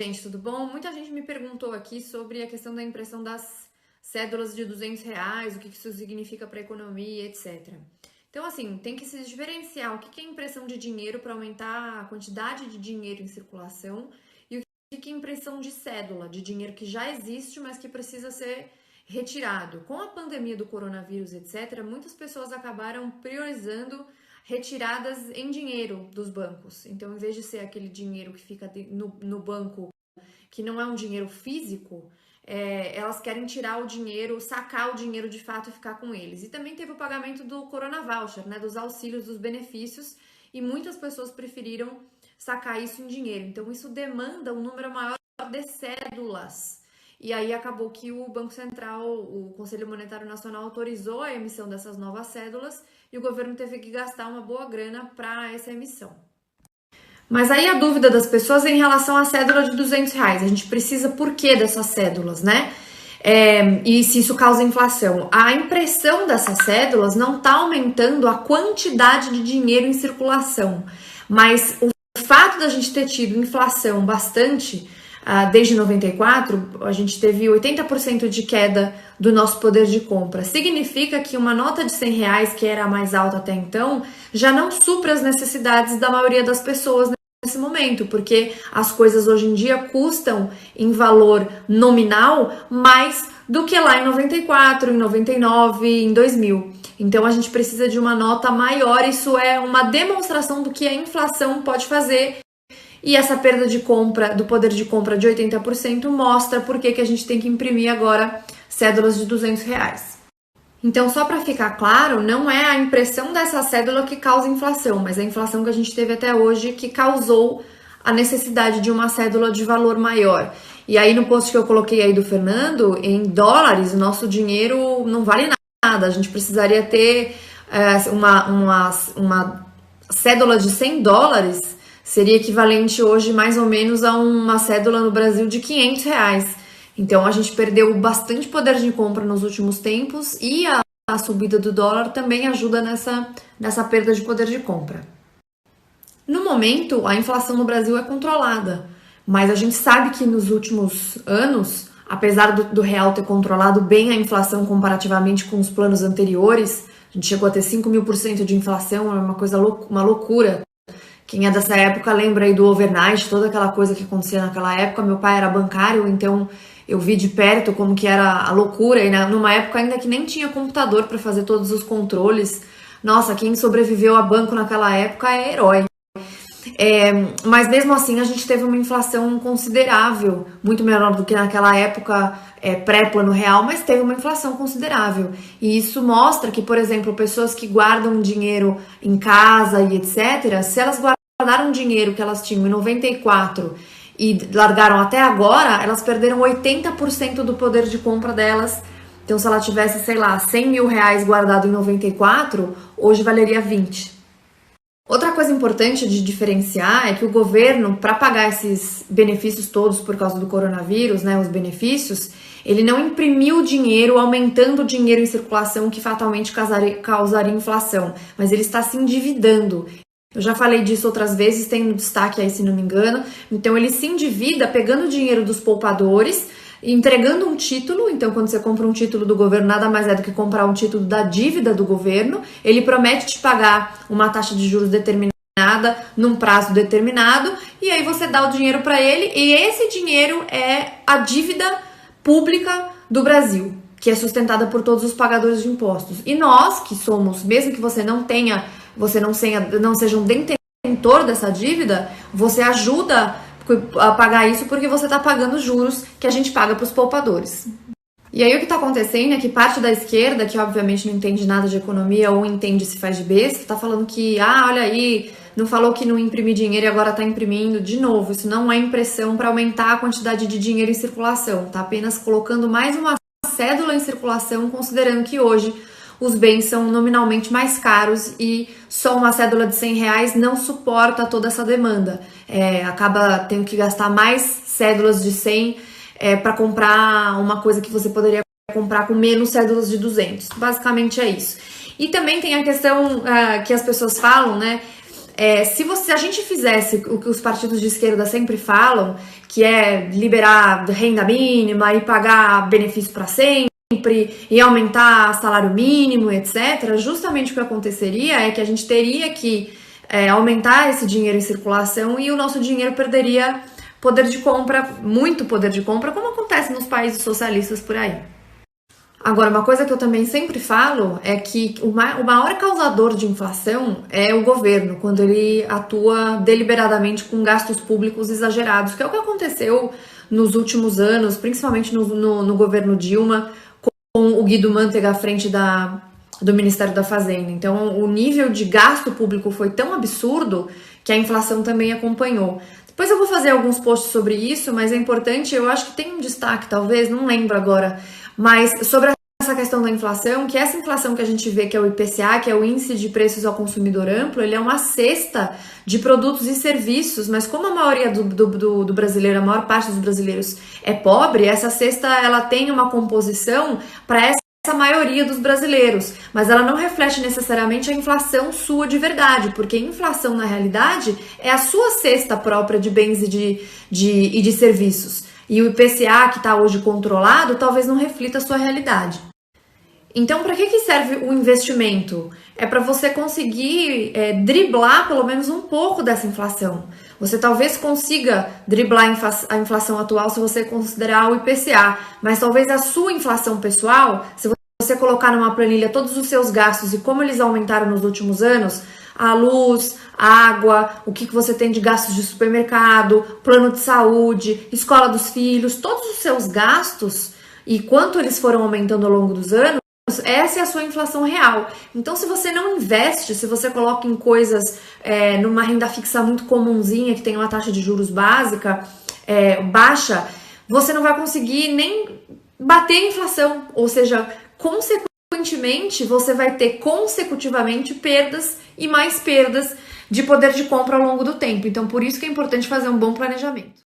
Gente, tudo bom? Muita gente me perguntou aqui sobre a questão da impressão das cédulas de R$ 200, o que isso significa para a economia, etc. Então, assim, tem que se diferenciar o que é impressão de dinheiro para aumentar a quantidade de dinheiro em circulação e o que é impressão de cédula, de dinheiro que já existe, mas que precisa ser retirado. Com a pandemia do coronavírus, etc., muitas pessoas acabaram priorizando retiradas em dinheiro dos bancos. Então, em vez de ser aquele dinheiro que fica no banco, que não é um dinheiro físico, elas querem tirar o dinheiro, sacar o dinheiro de fato e ficar com eles. E também teve o pagamento do Corona Voucher, né, dos auxílios, dos benefícios, e muitas pessoas preferiram sacar isso em dinheiro. Então, isso demanda um número maior de cédulas. E aí acabou que o Banco Central, o Conselho Monetário Nacional, autorizou a emissão dessas novas cédulas e o governo teve que gastar uma boa grana para essa emissão. Mas aí a dúvida das pessoas é em relação à cédula de R$ 200. A gente precisa por quê dessas cédulas, né? E se isso causa inflação. A impressão dessas cédulas não está aumentando a quantidade de dinheiro em circulação, mas o fato da gente ter tido inflação bastante, desde 94, a gente teve 80% de queda do nosso poder de compra. Significa que uma nota de R$ 100, que era a mais alta até então, já não supra as necessidades da maioria das pessoas nesse momento, porque as coisas hoje em dia custam em valor nominal mais do que lá em 94, em 99, em 2000. Então a gente precisa de uma nota maior, isso é uma demonstração do que a inflação pode fazer. E essa perda de compra, do poder de compra de 80%, mostra por que a gente tem que imprimir agora cédulas de R$ 200. Então, só para ficar claro, não é a impressão dessa cédula que causa inflação, mas a inflação que a gente teve até hoje que causou a necessidade de uma cédula de valor maior. E aí, no post que eu coloquei aí do Fernando, em dólares, o nosso dinheiro não vale nada. A gente precisaria ter uma cédula de $100, seria equivalente hoje mais ou menos a uma cédula no Brasil de R$ 500. Então a gente perdeu bastante poder de compra nos últimos tempos e a subida do dólar também ajuda nessa perda de poder de compra. No momento, a inflação no Brasil é controlada, mas a gente sabe que nos últimos anos, apesar do real ter controlado bem a inflação comparativamente com os planos anteriores, a gente chegou a ter 5.000% de inflação, é uma coisa uma loucura. Quem é dessa época lembra aí do overnight, toda aquela coisa que acontecia naquela época. Meu pai era bancário, então eu vi de perto como que era a loucura. E numa época ainda que nem tinha computador para fazer todos os controles. Nossa, quem sobreviveu a banco naquela época é herói. Mas mesmo assim a gente teve uma inflação considerável, muito menor do que naquela época pré-plano real, mas teve uma inflação considerável. E isso mostra que, por exemplo, pessoas que guardam dinheiro em casa e etc., se elas guardaram dinheiro que elas tinham em 94 e largaram até agora, elas perderam 80% do poder de compra delas. Então, se ela tivesse, sei lá, R$ 100.000 guardado em 94, hoje valeria 20. Outra coisa importante de diferenciar é que o governo, para pagar esses benefícios todos por causa do coronavírus, né, os benefícios, ele não imprimiu dinheiro, aumentando o dinheiro em circulação que fatalmente causaria inflação, mas ele está se endividando. Eu já falei disso outras vezes, tem no destaque aí se não me engano. Então ele se endivida pegando o dinheiro dos poupadores, entregando um título. Então quando você compra um título do governo, nada mais é do que comprar um título da dívida do governo. Ele promete te pagar uma taxa de juros determinada num prazo determinado e aí você dá o dinheiro para ele e esse dinheiro é a dívida pública do Brasil, que é sustentada por todos os pagadores de impostos. E nós, que somos, mesmo que você não seja um detentor dessa dívida, você ajuda a pagar isso porque você está pagando os juros que a gente paga para os poupadores. E aí o que está acontecendo é que parte da esquerda, que obviamente não entende nada de economia ou entende se faz de besta, está falando que, olha aí, não falou que não imprimir dinheiro e agora está imprimindo. De novo, isso não é impressão para aumentar a quantidade de dinheiro em circulação, está apenas colocando mais uma cédula em circulação, considerando que hoje os bens são nominalmente mais caros e só uma cédula de R$ 100 não suporta toda essa demanda. Acaba tendo que gastar mais cédulas de 100 para comprar uma coisa que você poderia comprar com menos cédulas de 200. Basicamente é isso. E também tem a questão que as pessoas falam, né? Se a gente fizesse o que os partidos de esquerda sempre falam, que é liberar renda mínima e pagar benefício para sempre, e aumentar salário mínimo, etc., justamente o que aconteceria é que a gente teria que aumentar esse dinheiro em circulação e o nosso dinheiro perderia poder de compra, muito poder de compra, como acontece nos países socialistas por aí. Agora, uma coisa que eu também sempre falo é que o maior causador de inflação é o governo, quando ele atua deliberadamente com gastos públicos exagerados, que é o que aconteceu nos últimos anos, principalmente no governo Dilma, com o Guido Mantega à frente do Ministério da Fazenda. Então, o nível de gasto público foi tão absurdo que a inflação também acompanhou. Depois eu vou fazer alguns posts sobre isso, mas é importante, eu acho que tem um destaque, talvez, não lembro agora, mas sobre essa questão da inflação, que essa inflação que a gente vê, que é o IPCA, que é o Índice de Preços ao Consumidor Amplo, ele é uma cesta de produtos e serviços, mas como a maioria do brasileiro, a maior parte dos brasileiros é pobre, essa cesta ela tem uma composição para essa maioria dos brasileiros, mas ela não reflete necessariamente a inflação sua de verdade, porque inflação na realidade é a sua cesta própria de bens e de serviços. E o IPCA que está hoje controlado talvez não reflita a sua realidade. Então, para que serve o investimento? É para você conseguir driblar pelo menos um pouco dessa inflação. Você talvez consiga driblar a inflação atual se você considerar o IPCA, mas talvez a sua inflação pessoal, se você colocar numa planilha todos os seus gastos e como eles aumentaram nos últimos anos, a luz, a água, o que você tem de gastos de supermercado, plano de saúde, escola dos filhos, todos os seus gastos e quanto eles foram aumentando ao longo dos anos, essa é a sua inflação real. Então, se você não investe, se você coloca em coisas, numa renda fixa muito comunzinha, que tem uma taxa de juros baixa, você não vai conseguir nem bater a inflação. Ou seja, consequentemente, você vai ter consecutivamente perdas e mais perdas de poder de compra ao longo do tempo. Então, por isso que é importante fazer um bom planejamento.